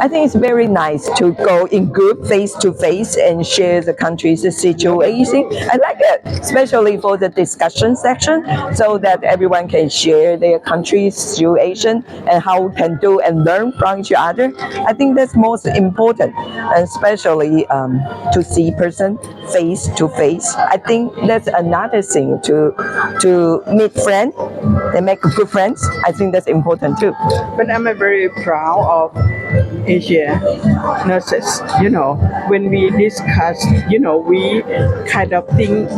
I think it's very nice to go in group face to face and share the country's situation. I like it, especially for the discussion section, so that everyone can share their country's situation and how we can do and learn from each other. I think that's most important, and especially to see person face to face. I think that's another thing to meet friends and make good friends. I think that's important too. But I'm very proud of Asia nurses. When we discuss, we kind of think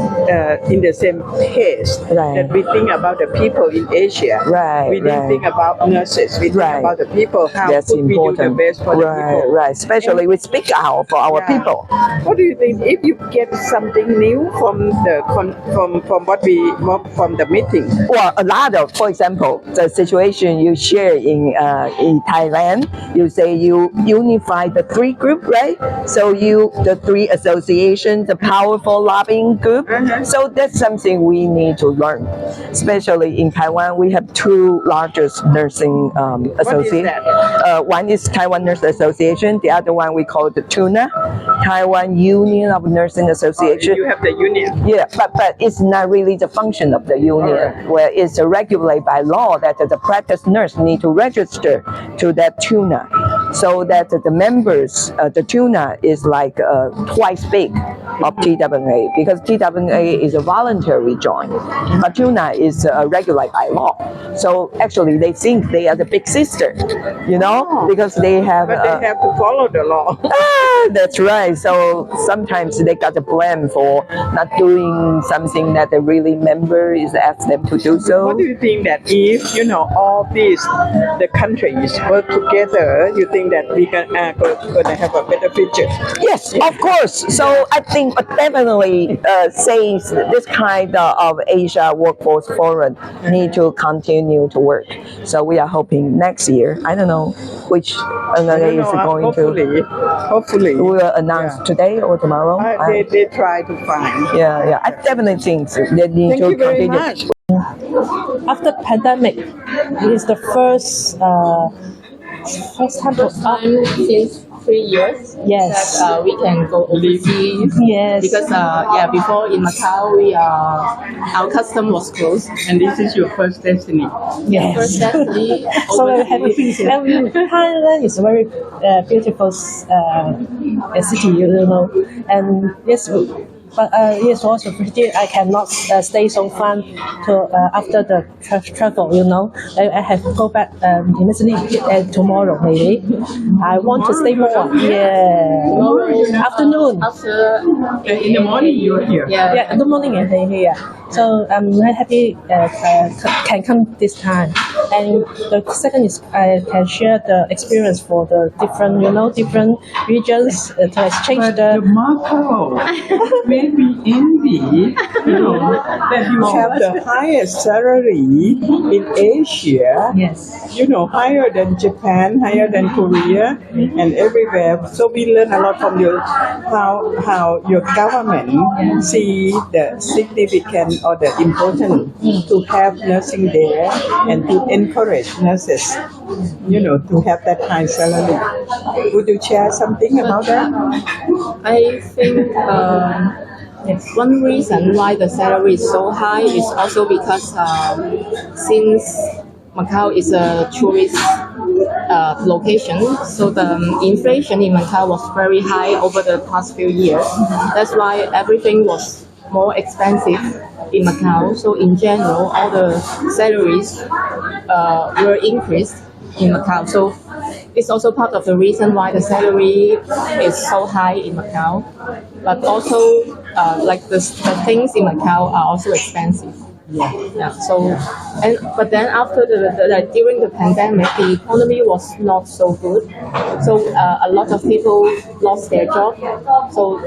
in the same pace. Right. That we think about the people in Asia. Right, We didn't think about nurses. We think about the people. How That's could important. we do the best for the people? Right. Especially we speak out for our people. What do you think if you get something new from the meeting? Well, a lot of, for example, the situation you share in Thailand, you say you unify the three group, right? So the three associations, the powerful lobbying group. So that's something we need to learn. Especially in Taiwan, we have two largest nursing associations. One is Taiwan Nurse Association. The other one we call the TUNA, Taiwan Union of Nursing Association. You have the union. Yeah, but it's not really the function of the union, where it's regulated by law that the practice nurse need to register to that TUNA, so that the members, the TUNA is like twice big of TWA, because TWA is a voluntary joint, but TUNA is regulated by law. So actually they think they are the big sister, because they have... But they have to follow the law. That's right. So sometimes they got the blame for not doing something that the really member is asked them to do so. What do you think that if, all these, the countries work together, you think that we going to have a better future? Yes, of course. So I think definitely says this kind of Asia Workforce Forum need to continue to work. So we are hoping next year, I don't know which another is going hopefully. We will announce today or tomorrow. They try to find. Yeah. I definitely think they need to very continue. much. After pandemic, it is the first time since 3 years. Yes. That we can go overseas. Yes. Because before in Macau, our custom was closed. And this is your first destiny. Yes. First destiny. So very happy. And Thailand is a very beautiful city, and yes. But it's also pretty. I cannot stay so far after the travel. I have to go back immediately tomorrow. Maybe I want to stay more. Yeah, afternoon. In the morning you are here. Yeah, in the morning I'm here. So I'm very happy can come this time. And the second is I can share the experience for the different regions to exchange the Macau made me envy, that you have the highest salary in Asia. Yes. Higher than Japan, higher than Korea, and everywhere. So we learn a lot from you how your government see the significant or the important to have nursing there and to encourage nurses, to have that high salary. Would you share something about that? I think one reason why the salary is so high is also because since Macau is a tourist location, so the inflation in Macau was very high over the past few years. That's why everything was more expensive in Macau. So in general, all the salaries were increased in Macau. So it's also part of the reason why the salary is so high in Macau. But also, the things in Macau are also expensive. Yeah. So, but then after during the pandemic, the economy was not so good. So a lot of people lost their job. So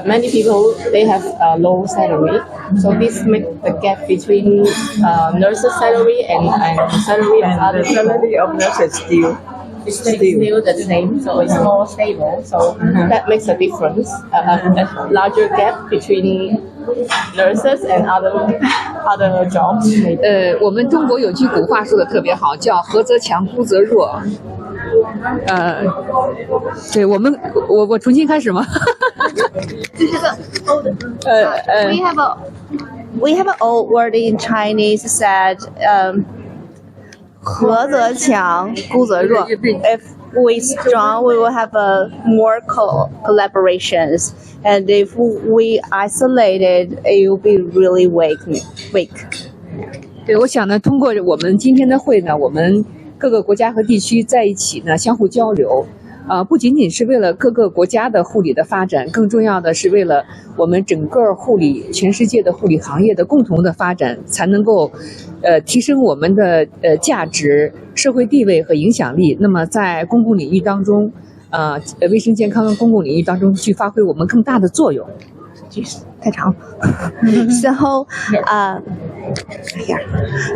many people they have low salary. So this makes the gap between nurses' salary and salary of other people. The salary of nurses still the same, so it's more stable. So that makes a difference, a larger gap between nurses and other jobs. 我们中国有句古话说的特别好，叫“和则强，孤则弱”。对我重新开始吗？We have an old word in Chinese said, 合则强，孤则弱. If we strong, we will have more collaborations. And if we isolated, it will be really weak. 对，我想呢，通过我们今天的会呢，我们各个国家和地区在一起呢，相互交流。不仅仅是为了各个国家的护理的发展，更重要的是为了我们整个护理全世界的护理行业的共同的发展，才能够提升我们的价值、社会地位和影响力。那么在公共领域当中，卫生健康的公共领域当中去发挥我们更大的作用。太长。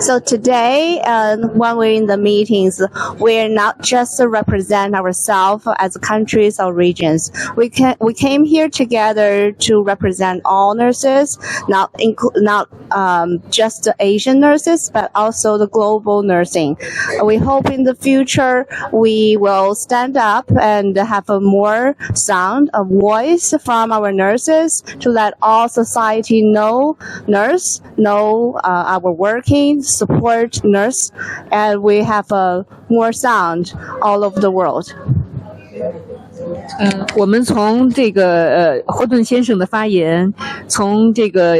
So today, when we're in the meetings, we're not just to represent ourselves as countries or regions. We came here together to represent all nurses, not just the Asian nurses, but also the global nursing. We hope in the future we will stand up and have a more sound, a voice from our nurses to let all society know our working, support nurse, and we have a more sound all over the world. 我们从这个霍顿先生的发言，从这个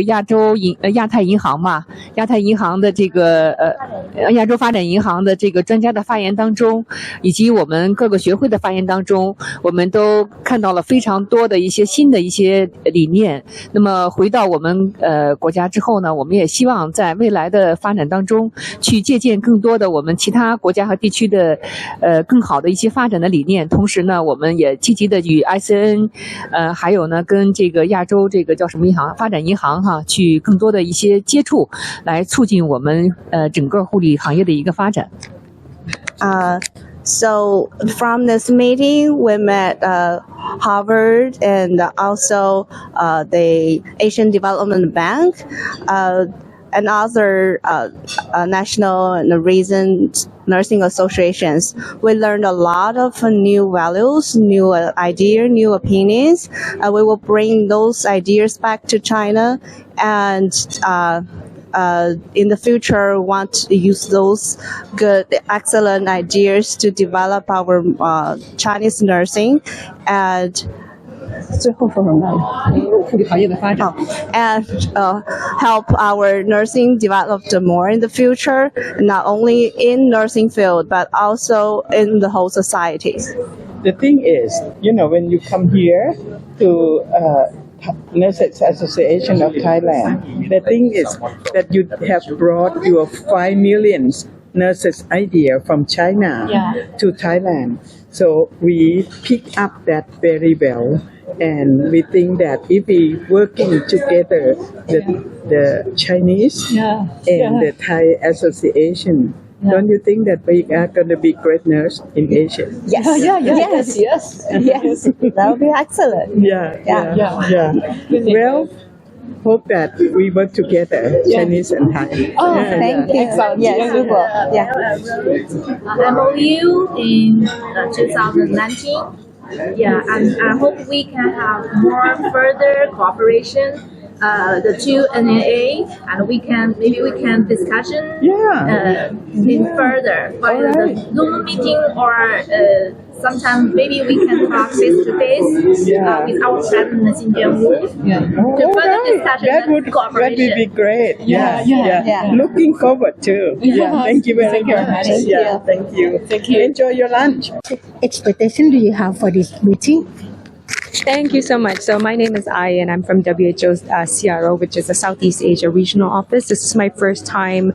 亚太银行嘛，亚太银行的这个亚洲发展银行的这个专家的发言当中，以及我们各个学会的发言当中，我们都看到了非常多的一些新的一些理念。那么回到我们国家之后呢，我们也希望在未来的发展当中去借鉴更多的我们其他国家和地区的更好的一些发展的理念，同时呢，我们也积极的与 ICN， 还有呢跟这个亚洲这个叫什么银行发展银行哈，去更多的一些接触，来促进我们整个护理行业的一个发展。So from this meeting, we met Harvard and also the Asian Development Bank and other national and region nursing associations. We learned a lot of new values, new ideas, new opinions. We will bring those ideas back to China and in the future want to use those good, excellent ideas to develop our Chinese nursing and 最后说什么？护理行业的发展 and help our nursing develop more in the future, not only in nursing field but also in the whole society. The thing is, when you come here to Nurses Association of Thailand, the thing is that you have brought your 5 million nurses idea from China to Thailand. So we pick up that very well. And we think that if we working together, the Chinese and the Thai Association, don't you think that we are going to be great nurse in Asia? Yes. That would be excellent. Yeah. Well, hope that we work together, Chinese and Thai. Thank you. Yes, we will. MOU in 2019. And I hope we can have more further cooperation. The two NNA, and maybe we can discussion in further by the Zoom meeting or sometime maybe we can talk face to face with our president Xin Jianwu to further discussion and cooperation. That would be great. Yeah. Looking forward to. Thank you very much. Thank you. Enjoy your lunch. Expectation do you have for this meeting? Thank you so much. So my name is Ai and I'm from WHO's CRO, which is the Southeast Asia Regional Office. This is my first time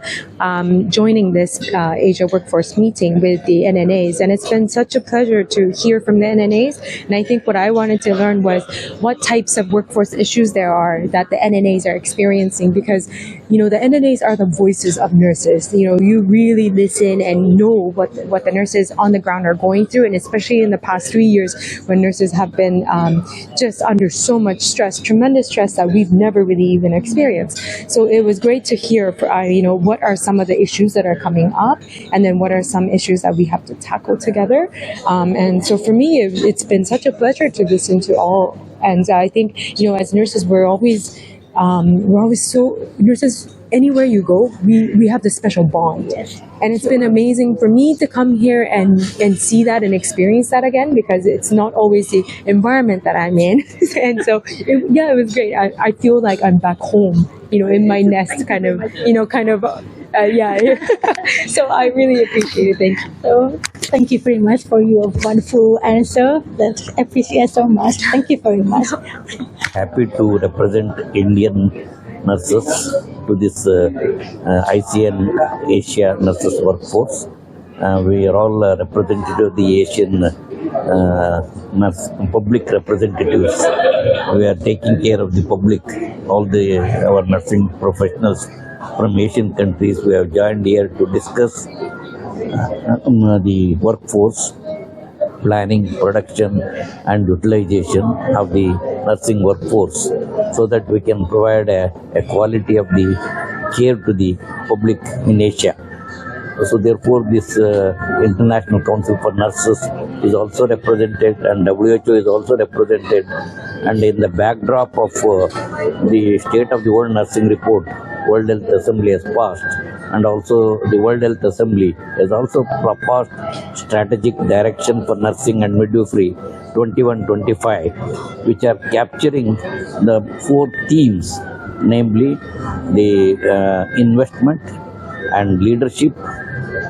joining this Asia Workforce meeting with the NNAs, and it's been such a pleasure to hear from the NNAs. And I think what I wanted to learn was what types of workforce issues there are that the NNAs are experiencing, because the NNAs are the voices of nurses. You really listen and know what the nurses on the ground are going through, and especially in the past 3 years when nurses have been just under so much stress, tremendous stress that we've never really even experienced. So it was great to hear, what are some of the issues that are coming up, and then what are some issues that we have to tackle together. And so for me, it's been such a pleasure to listen to all. And I think, as nurses, we're always so, nurses, anywhere you go, we have this special bond. And it's been amazing for me to come here and see that and experience that again, because it's not always the environment that I'm in. And so, it was great. I feel like I'm back home, in my nest, kind of. So I really appreciate it. Thank you. So thank you very much for your wonderful answer. That appreciate so much. Thank you very much. Happy to represent Indian nurses to this ICN Asia nurses workforce. We are all representative of the Asian nurse public representatives. We are taking care of the public, all our nursing professionals from Asian countries. We have joined here to discuss the workforce planning, production and utilization of the nursing workforce, so that we can provide a quality of the care to the public in Asia. So therefore this International Council for Nurses is also represented, and WHO is also represented, and in the backdrop of the State of the World Nursing Report, World Health Assembly has passed, and also the World Health Assembly has also proposed strategic direction for nursing and midwifery 21-25, which are capturing the 4 themes, namely the investment and leadership,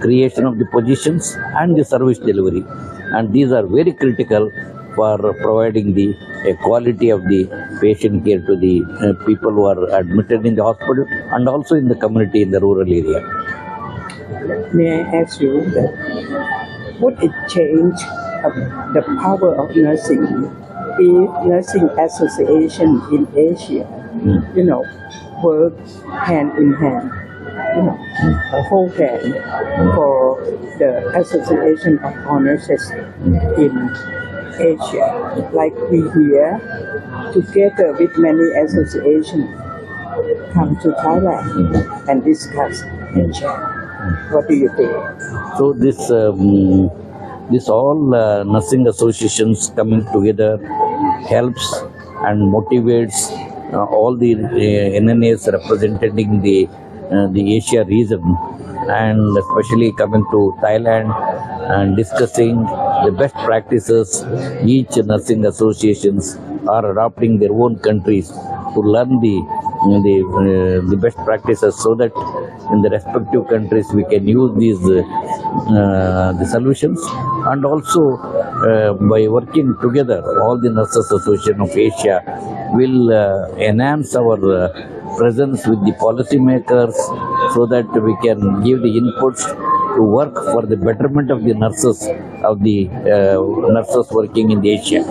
creation of the positions and the service delivery. And these are very critical for providing the quality of the patient care to the people who are admitted in the hospital and also in the community in the rural area. May I ask you that would it change the power of nursing if nursing association in Asia, work hand in hand, hold hand for the association of all nurses in Asia, like we here, together with many associations, come to Thailand and discuss and share. What do you think? So this all nursing associations coming together helps and motivates all the NNAs representing the Asia region, and especially coming to Thailand and discussing the best practices. Each nursing associations are adopting their own countries to learn the best practices, so that in the respective countries we can use these the solutions, and also by working together, all the nurses association of Asia will enhance our presence with the policymakers, so that we can give the inputs to work for the betterment of the nurses working in Asia.